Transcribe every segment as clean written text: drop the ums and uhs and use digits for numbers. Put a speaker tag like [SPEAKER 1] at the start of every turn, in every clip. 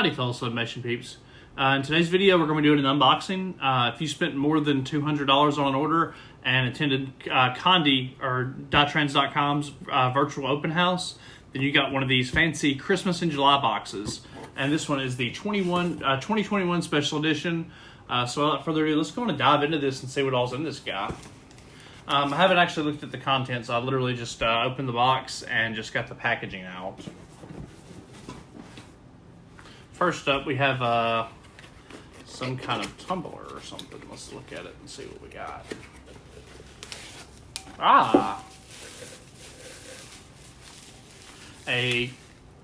[SPEAKER 1] Howdy fellow Sublimation peeps. In today's video we're going to be doing an unboxing. If you spent more than $200 on an order and attended Conde or Dietrans.com's virtual open house, then you got one of these fancy Christmas in July boxes. And this one is the 2021 special edition. So without further ado, let's go on and dive into this and see what all's in this guy. I haven't actually looked at the contents. I literally just opened the box and just got the packaging out. First up, we have some kind of tumbler or something. Let's look at it and see what we got.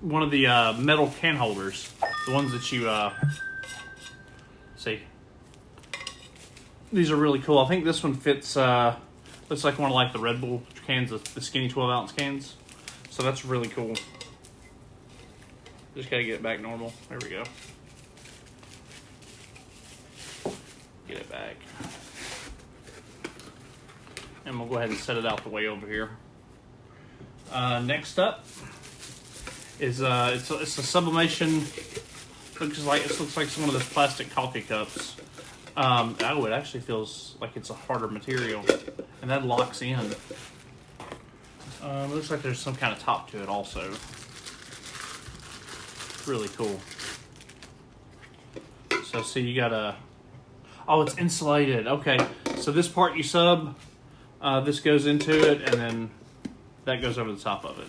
[SPEAKER 1] One of the metal can holders, the ones that you see. These are really cool. I think this one fits. Looks like one of like the Red Bull cans, the skinny 12-ounce cans. So that's really cool. Just gotta get it back normal. There we go. Get it back. And we'll go ahead and set it out the way over here. Next up is it's a sublimation. Looks like some of those plastic coffee cups. Oh, it actually feels like it's a harder material, and that locks in. Looks like there's some kind of top to it also. Really cool. So see, you got a... Oh, it's insulated. Okay, so this part you sub, this goes into it, and then that goes over the top of it.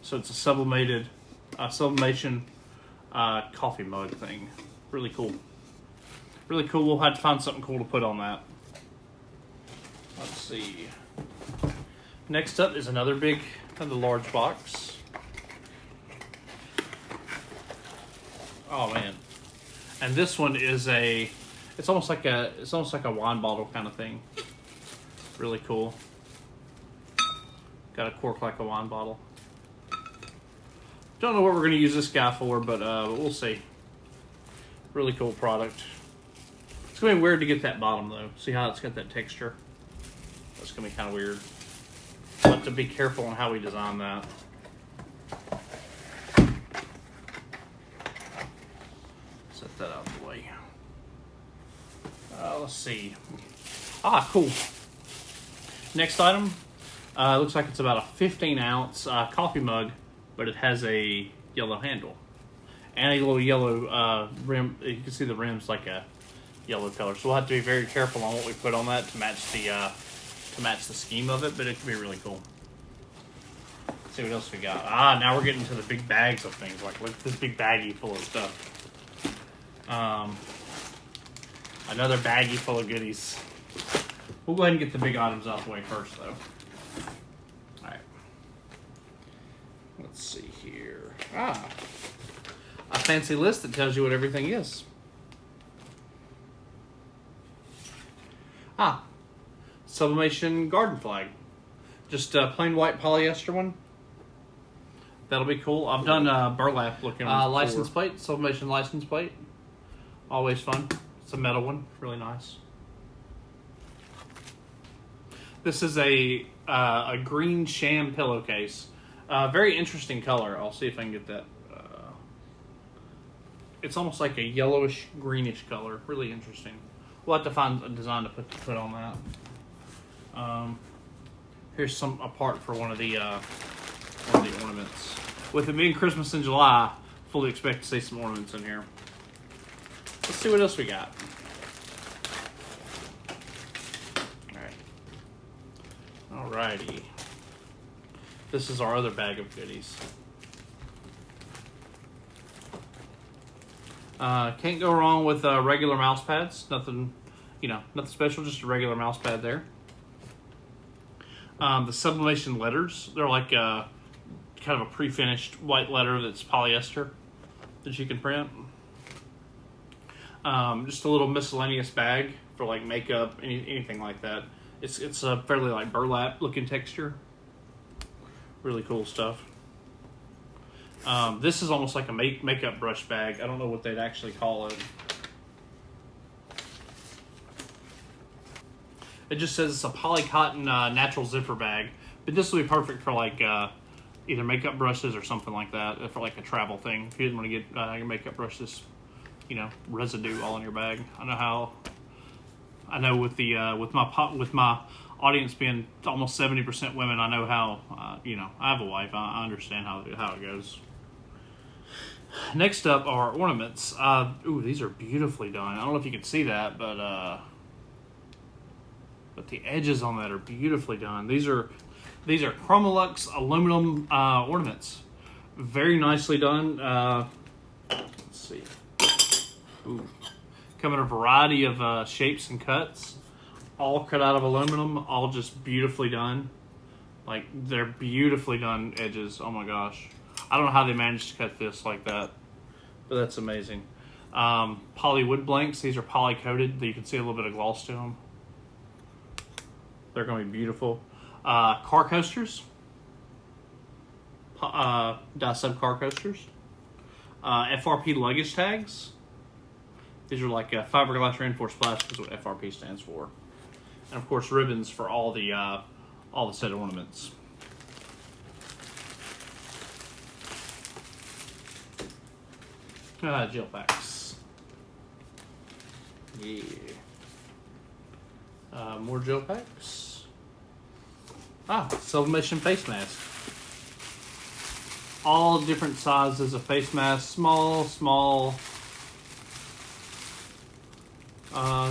[SPEAKER 1] So it's a sublimation coffee mug thing. Really cool. Really cool. We'll have to find something cool to put on that. Let's see. Next up is another large box. Oh man, and this one is it's almost like a wine bottle kind of thing. Really cool. Got a cork like a wine bottle. Don't know what we're going to use this guy for, but we'll see. Really cool product. It's going to be weird to get that bottom though. See how it's got that texture? That's going to be kind of weird. We'll have to be careful on how we design that. Set that out of the way. Let's see. Cool. Next item. Looks like it's about a 15-ounce coffee mug, but it has a yellow handle and a little yellow rim. You can see the rim's like a yellow color, so we'll have to be very careful on what we put on that to match the scheme of it. But it can be really cool. Let's see what else we got. Now we're getting to the big bags of things. Like, look at this big baggie full of stuff. Another baggie full of goodies. We'll go ahead and get the big items out of the way first, though. Alright. Let's see here. A fancy list that tells you what everything is. Sublimation garden flag. Just a plain white polyester one. That'll be cool. I've done burlap looking ones
[SPEAKER 2] license plate, sublimation license plate.
[SPEAKER 1] Always fun. It's a metal one, really nice. This is a green sham pillowcase. Very interesting color. I'll see if I can get that. It's almost like a yellowish greenish color. Really interesting. We'll have to find a design to put on that. Here's a part for one of the ornaments. With it being Christmas in July, fully expect to see some ornaments in here. Let's see what else we got. Alrighty. This is our other bag of goodies. Can't go wrong with regular mouse pads. Nothing special, just a regular mouse pad there. The sublimation letters, they're like kind of a pre-finished white letter that's polyester that you can print. Just a little miscellaneous bag for like makeup, anything like that. It's a fairly like burlap looking texture. Really cool stuff. This is almost like a makeup brush bag. I don't know what they'd actually call it. It just says it's a poly cotton natural zipper bag, but this will be perfect for like either makeup brushes or something like that for like a travel thing. If you didn't want to get your makeup brushes, you know, residue all in your bag. I know with my audience being almost 70% women, I know how, you know, I have a wife. I understand how it goes. Next up are ornaments. Ooh, these are beautifully done. I don't know if you can see that, but the edges on that are beautifully done. These are Chromolux aluminum ornaments. Very nicely done. Let's see. Ooh. Come in a variety of shapes and cuts. All cut out of aluminum. All just beautifully done. Like, they're beautifully done edges. Oh my gosh. I don't know how they managed to cut this like that, but that's amazing. Poly wood blanks. These are poly coated. You can see a little bit of gloss to them. They're going to be beautiful. Car coasters. Die-sub car coasters. FRP Luggage Tags. These are like fiberglass reinforced plastic is what FRP stands for. And of course ribbons for all the set ornaments. Gel packs. Yeah. More gel packs. Sublimation face mask. All different sizes of face masks. Small.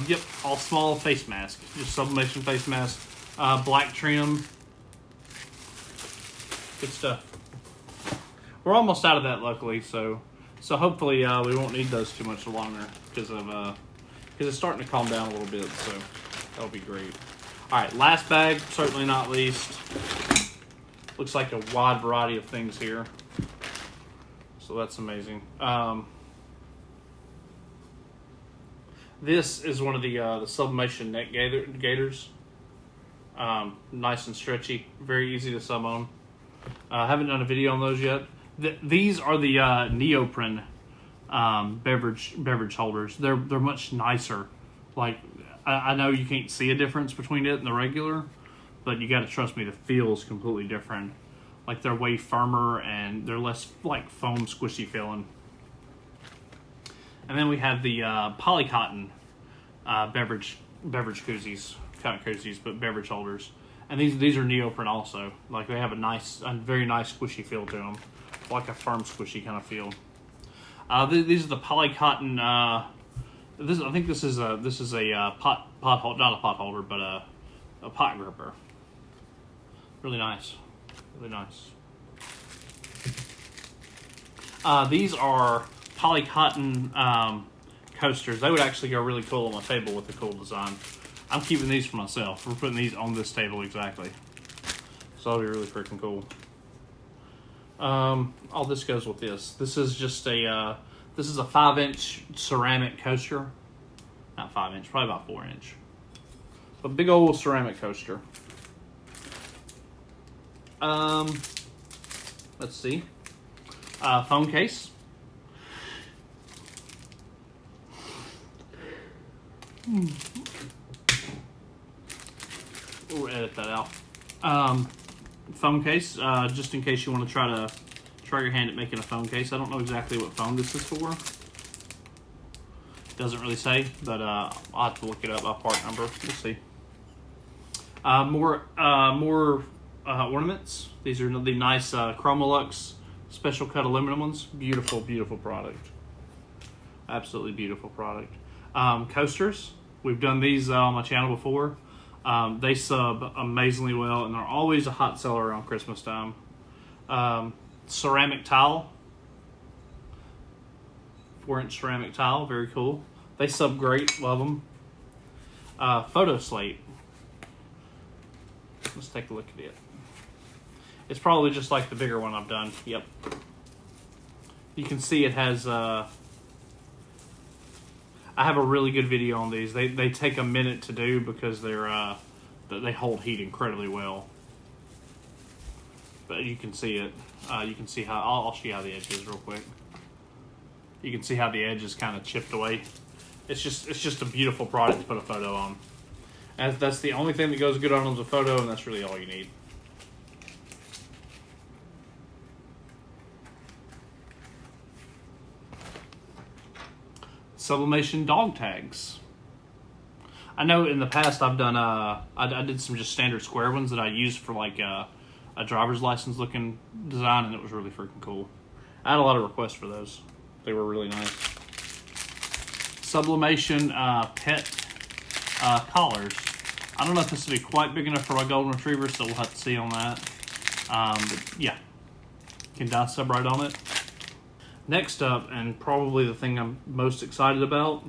[SPEAKER 1] Yep, all small face mask. Just sublimation face mask. Black trim. Good stuff. We're almost out of that, luckily, so hopefully we won't need those too much longer because it's starting to calm down a little bit, so that'll be great. Alright, last bag, certainly not least. Looks like a wide variety of things here. So that's amazing. This is one of the sublimation neck gaiters. Nice and stretchy, very easy to sub on. I haven't done a video on those yet. These are the neoprene beverage holders. They're much nicer. Like, I know you can't see a difference between it and the regular, but you got to trust me, the feel is completely different. Like, they're way firmer and they're less like foam squishy feeling. And then we have the polycotton beverage koozies, not koozies, but beverage holders. And these are neoprene also. Like, they have a very nice squishy feel to them, like a firm squishy kind of feel. These are the polycotton. I think this is a pot holder, not a pot holder, but a pot gripper. Really nice, really nice. These are polycotton coasters. They would actually go really cool on my table with a cool design. I'm keeping these for myself. We're putting these on this table exactly. So that'll be really freaking cool. All this goes with this. This is just a 5-inch ceramic coaster. Not 5-inch, probably about 4-inch. A big old ceramic coaster. Let's see. Phone case. We'll edit that out. Phone case, just in case you want to try your hand at making a phone case. I don't know exactly what phone this is for. Doesn't really say, but I'll have to look it up by part number. We'll see. More ornaments. These are the nice Chromolux special cut aluminum ones. Beautiful, beautiful product. Absolutely beautiful product. Coasters. We've done these on my channel before. They sub amazingly well, and they're always a hot seller around Christmas time. Ceramic tile. 4-inch ceramic tile. Very cool. They sub great. Love them. Photo slate. Let's take a look at it. It's probably just like the bigger one I've done. Yep. You can see it has... I have a really good video on these. They take a minute to do because they hold heat incredibly well. But you can see it. You can see how... I'll show you how the edge is real quick. You can see how the edge is kind of chipped away. It's just a beautiful product to put a photo on. And that's the only thing that goes good on is a photo, and that's really all you need. Sublimation Dog Tags. I know in the past I've done I did some just standard square ones that I used for like a driver's license looking design, and it was really freaking cool. I had a lot of requests for those. They were really nice. Sublimation pet collars. I don't know if this will be quite big enough for my golden retriever, so we'll have to see on that. But yeah, can dye sub right on it. Next up, and probably the thing I'm most excited about,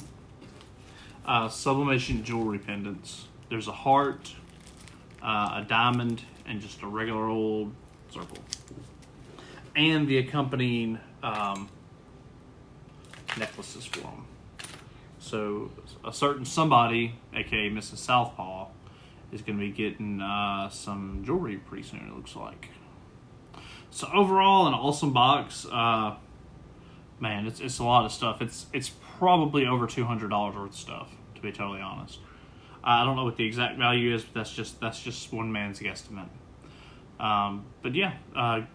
[SPEAKER 1] sublimation jewelry pendants. There's a heart, a diamond, and just a regular old circle, and the accompanying necklaces for them. So a certain somebody, aka Mrs. Southpaw, is going to be getting some jewelry pretty soon, it looks like. So overall, an awesome box. Man, it's a lot of stuff. It's probably over $200 worth of stuff, to be totally honest. I don't know what the exact value is, but that's just one man's guesstimate. But yeah,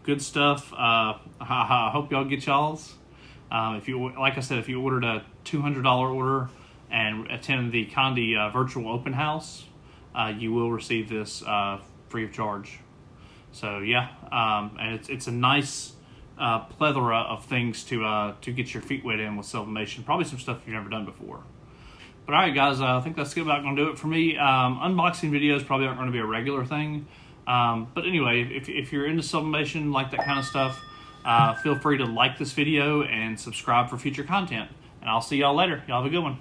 [SPEAKER 1] good stuff. I hope y'all get y'all's. If you, like I said, if you ordered a $200 order and attend the Conde virtual open house, you will receive this free of charge. So yeah, and it's a nice plethora of things to get your feet wet in with sublimation. Probably some stuff you've never done before. But all right, guys, I think that's about going to do it for me. Unboxing videos probably aren't going to be a regular thing. But anyway, if you're into sublimation, like that kind of stuff, feel free to like this video and subscribe for future content. And I'll see y'all later. Y'all have a good one.